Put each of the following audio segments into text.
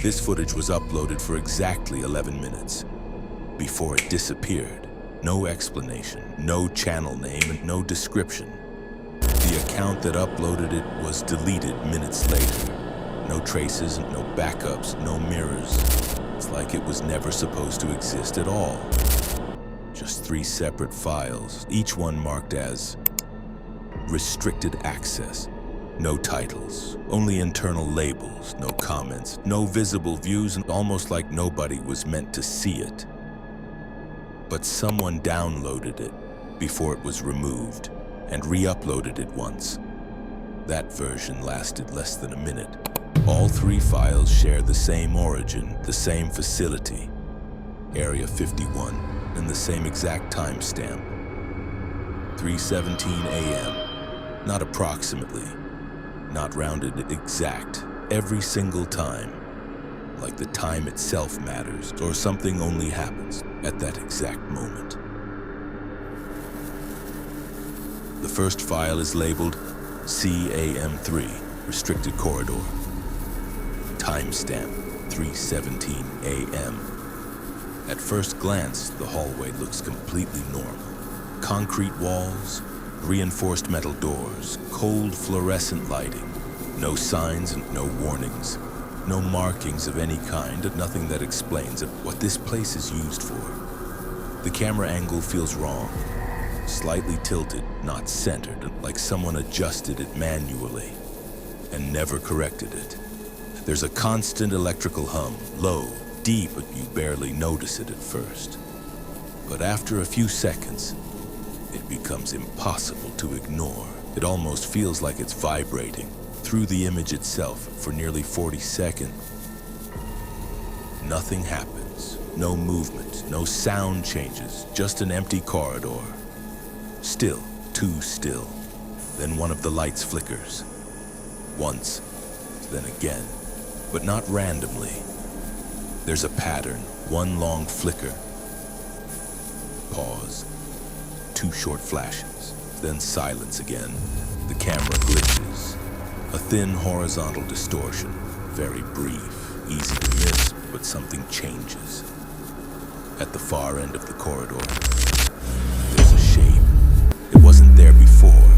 This footage was uploaded for exactly 11 minutes before it disappeared. No explanation, no channel name, and no description. The account that uploaded it was deleted minutes later. No traces, no backups, no mirrors. It's like it was never supposed to exist at all. Just 3 separate files, each one marked as restricted access. No titles, only internal labels, no comments, no visible views, and almost like nobody was meant to see it. But someone downloaded it before it was removed and re-uploaded it once. That version lasted less than a minute. All 3 files share the same origin, the same facility, Area 51, and the same exact timestamp. 3:17 a.m. Not approximately, not rounded exact, every single time. Like the time itself matters, or something only happens at that exact moment. The first file is labeled CAM3, Restricted Corridor. Timestamp 3:17 a.m. At first glance, the hallway looks completely normal. Concrete walls, reinforced metal doors, cold fluorescent lighting. No signs and no warnings. No markings of any kind, nothing that explains what this place is used for. The camera angle feels wrong. Slightly tilted, not centered, like someone adjusted it manually and never corrected it. There's a constant electrical hum, low, deep, but you barely notice it at first. But after a few seconds, it becomes impossible to ignore. It almost feels like it's vibrating through the image itself for nearly 40 seconds. Nothing happens, no movement, no sound changes, just an empty corridor. Still, too still. Then one of the lights flickers. Once, then again, but not randomly. There's a pattern, one long flicker. Pause. 2 short flashes, then silence again. The camera glitches. A thin horizontal distortion, very brief, easy to miss, but something changes. At the far end of the corridor, there's a shape. It wasn't there before.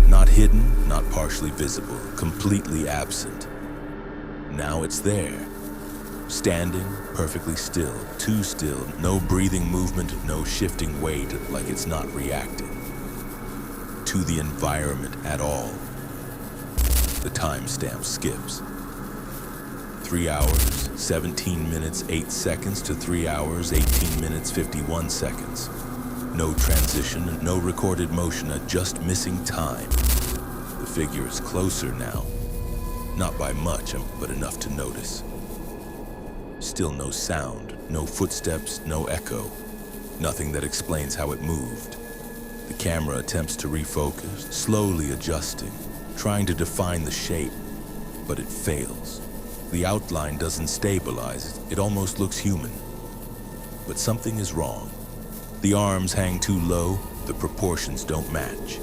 Not hidden, not partially visible, completely absent. Now it's there. Standing, perfectly still, too still, no breathing movement, no shifting weight, like it's not reacting to the environment at all. The timestamp skips. 3 hours, 17 minutes, 8 seconds to 3 hours, 18 minutes, 51 seconds. No transition, no recorded motion, just missing time. The figure is closer now. Not by much, but enough to notice. Still no sound, no footsteps, no echo. Nothing that explains how it moved. The camera attempts to refocus, slowly adjusting, trying to define the shape, but it fails. The outline doesn't stabilize, it almost looks human. But something is wrong. The arms hang too low, the proportions don't match.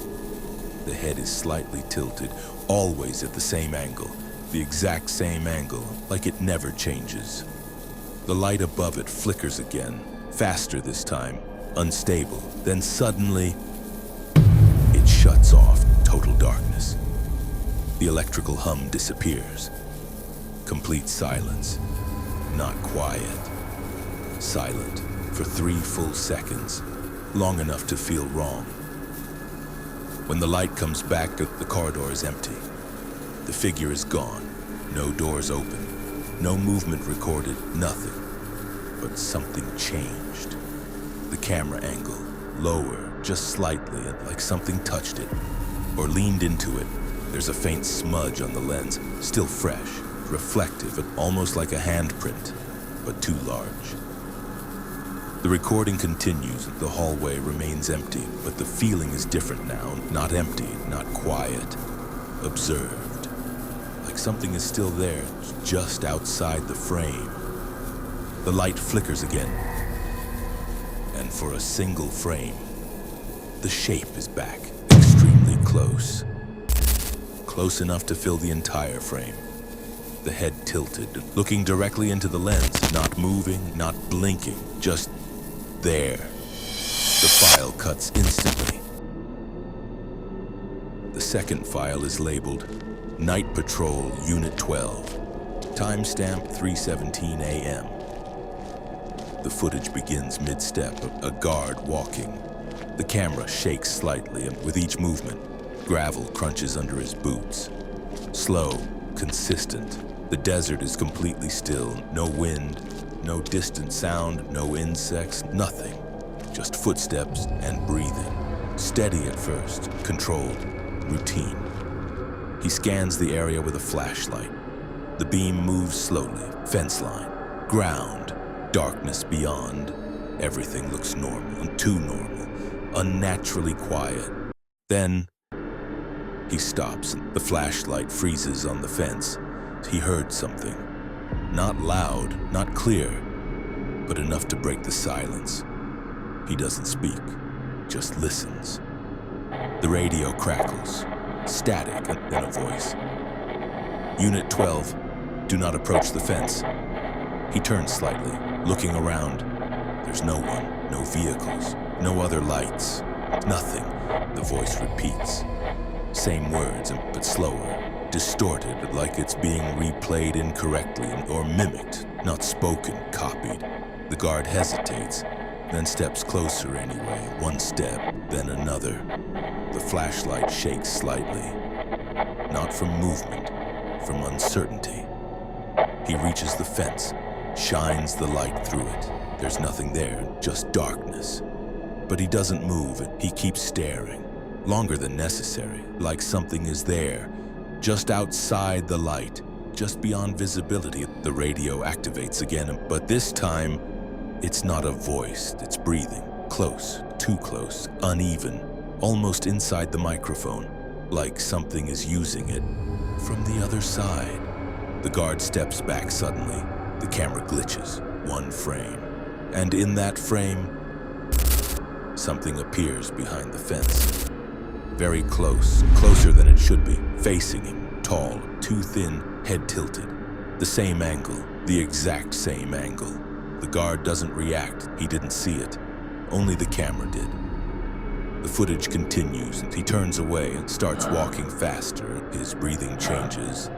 The head is slightly tilted, always at the same angle, the exact same angle, like it never changes. The light above it flickers again, faster this time, unstable. Then suddenly, it shuts off, total darkness. The electrical hum disappears. Complete silence. Not quiet. Silent for 3 full seconds, long enough to feel wrong. When the light comes back, the corridor is empty. The figure is gone. No doors open. No movement recorded, nothing. But something changed. The camera angle, lower, just slightly, like something touched it, or leaned into it. There's a faint smudge on the lens, still fresh, reflective, almost like a handprint, but too large. The recording continues, the hallway remains empty, but the feeling is different now, not empty, not quiet, observed. Like something is still there, just outside the frame. The light flickers again, and for a single frame, the shape is back, extremely close. Close enough to fill the entire frame. the head tilted, looking directly into the lens, not moving, not blinking, just there. The file cuts instantly. The second file is labeled Night Patrol Unit 12, timestamp 3:17 a.m. The footage begins mid-step, a guard walking. The camera shakes slightly, and with each movement, gravel crunches under his boots. Slow, consistent. The desert is completely still. No wind, no distant sound, no insects, nothing. Just footsteps and breathing. Steady at first, controlled, routine. He scans the area with a flashlight. The beam moves slowly. Fence line, ground, darkness beyond. Everything looks normal, too normal, unnaturally quiet. Then he stops. The flashlight freezes on the fence. He heard something. Not loud, not clear, but enough to break the silence. He doesn't speak, just listens. The radio crackles, static, and then a voice. Unit 12, do not approach the fence. He turns slightly, looking around. There's no one, no vehicles, no other lights, nothing. The voice repeats. Same words, but slower, distorted, like it's being replayed incorrectly or mimicked, not spoken, copied. The guard hesitates, then steps closer anyway, one step, then another. The flashlight shakes slightly, not from movement, from uncertainty. He reaches the fence, shines the light through it. There's nothing there, just darkness. But he doesn't move, he keeps staring. Longer than necessary, like something is there, just outside the light, just beyond visibility. The radio activates again, but this time, it's not a voice, it's breathing. Close, too close, uneven, almost inside the microphone, like something is using it. From the other side, the guard steps back suddenly. The camera glitches, one frame. And in that frame, something appears behind the fence. Very close, closer than it should be, facing him, tall, too thin, head tilted. The same angle, the exact same angle. The guard doesn't react, he didn't see it. Only the camera did. The footage continues, and he turns away and starts walking faster. His breathing changes,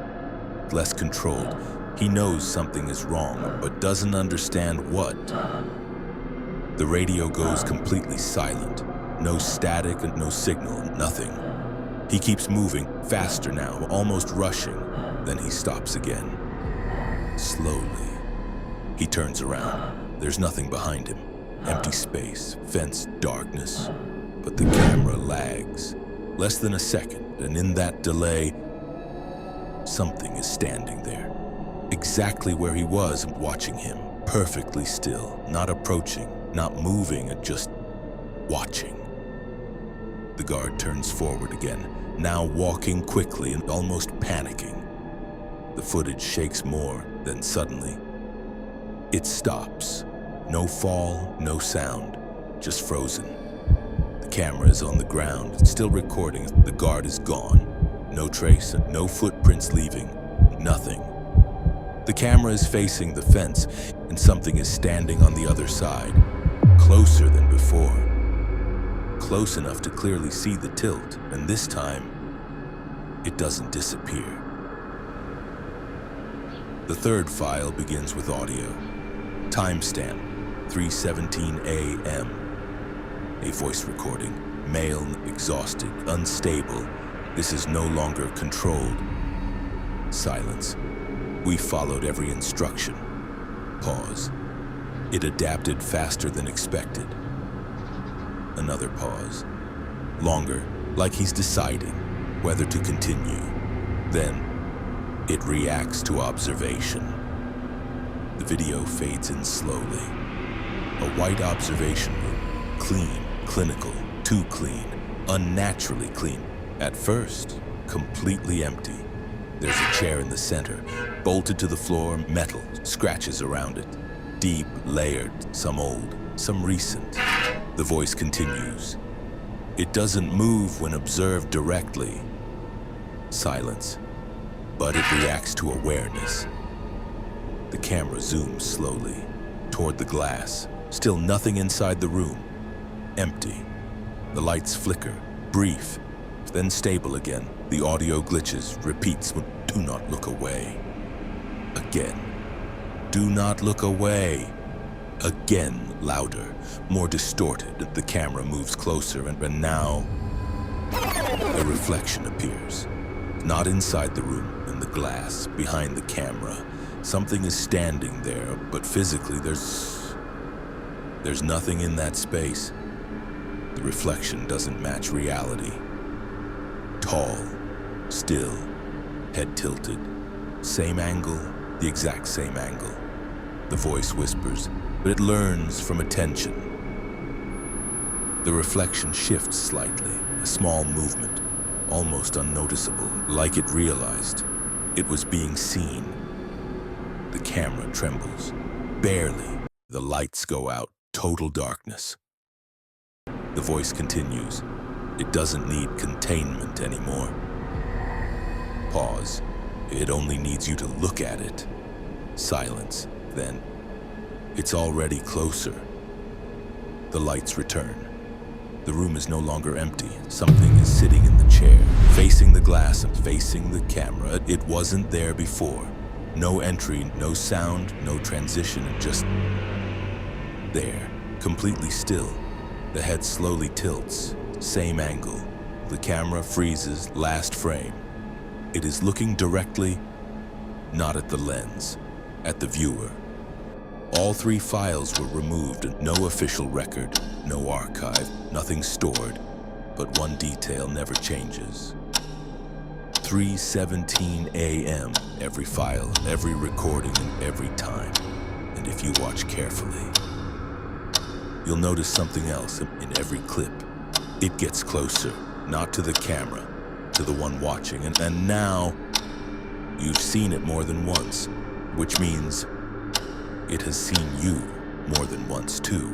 less controlled. He knows something is wrong, but doesn't understand what. The radio goes completely silent. No static and no signal, nothing. He keeps moving, faster now, almost rushing. Then he stops again. Slowly. He turns around. There's nothing behind him. Empty space, fence, darkness. But the camera lags. Less than a second, and in that delay, something is standing there. Exactly where he was, watching him. Perfectly still, not approaching, not moving, just watching. The guard turns forward again, now walking quickly and almost panicking. The footage shakes more, then suddenly, it stops. No fall, no sound, just frozen. The camera is on the ground, still recording. The guard is gone. No trace, no footprints leaving, nothing. The camera is facing the fence, and something is standing on the other side, closer than before. Close enough to clearly see the tilt, and this time, it doesn't disappear. The third file begins with audio. Timestamp, 3:17 a.m. A voice recording, male, exhausted, unstable. This is no longer controlled. Silence. We followed every instruction. Pause. It adapted faster than expected. Another pause. Longer, like he's deciding whether to continue. Then, it reacts to observation. The video fades in slowly. A white observation room. Clean, clinical, too clean, unnaturally clean. At first, completely empty. There's a chair in the center, bolted to the floor, metal, scratches around it. Deep, layered, some old, some recent. The voice continues. It doesn't move when observed directly. Silence. but it reacts to awareness. The camera zooms slowly toward the glass. Still nothing inside the room. Empty. The lights flicker, brief, then stable again. The audio glitches, repeats, "Do not look away." Again. "Do not look away." Again, louder, more distorted. The camera moves closer, and now a reflection appears. Not inside the room, in the glass, behind the camera. Something is standing there, but physically there's nothing in that space. The reflection doesn't match reality. Tall, still, head tilted. Same angle, the exact same angle. The voice whispers, but it learns from attention. The reflection shifts slightly, a small movement, almost unnoticeable, like it realized it was being seen. The camera trembles, barely. The lights go out, total darkness. The voice continues. It doesn't need containment anymore. Pause. It only needs you to look at it. Silence. Then, it's already closer. The lights return. The room is no longer empty. Something is sitting in the chair, facing the glass and facing the camera. It wasn't there before. No entry, no sound, no transition, just there, completely still. The head slowly tilts, same angle. The camera freezes, last frame. It is looking directly, not at the lens, at the viewer. All 3 files were removed, no official record, no archive, nothing stored, but one detail never changes. 3:17 a.m. Every file, every recording, and every time. And if you watch carefully, you'll notice something else in every clip. It gets closer, not to the camera, to the one watching. And now, you've seen it more than once, which means it has seen you more than once too.